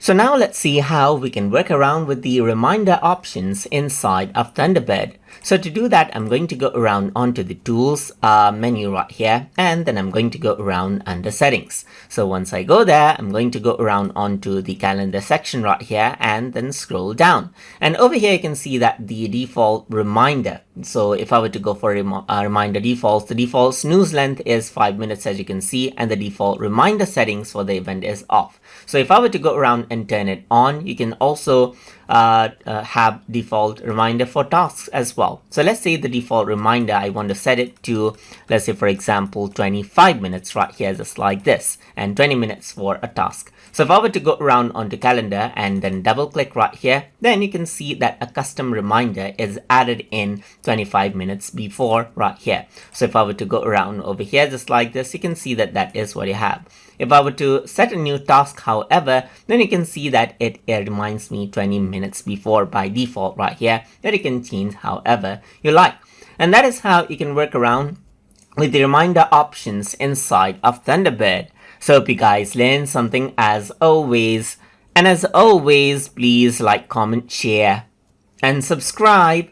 So now let's see how we can work around with the reminder options inside of Thunderbird. So to do that, I'm going to go around onto the Tools menu right here, and then I'm going to go around under Settings. So once I go there, I'm going to go around onto the Calendar section right here and then scroll down. And over here, you can see that the default reminder. So if I were to go for reminder defaults, the default snooze length is 5 minutes, as you can see, and the default reminder settings for the event is off. So if I were to go around and turn it on, you can also have default reminder for tasks as well. So let's say the default reminder, I want to set it to, let's say for example, 25 minutes right here, just like this, and 20 minutes for a task. So if I were to go around onto calendar and then double click right here, then you can see that a custom reminder is added in 25 minutes before right here. So if I were to go around over here just like this, you can see that that is what you have. If I were to set a new task, however, then you can see that it reminds me 20 minutes before by default right here, that you can change however you like. And that is how you can work around with the reminder options inside of Thunderbird. So hope you guys learned something as always. And as always, please like, comment, share, and subscribe.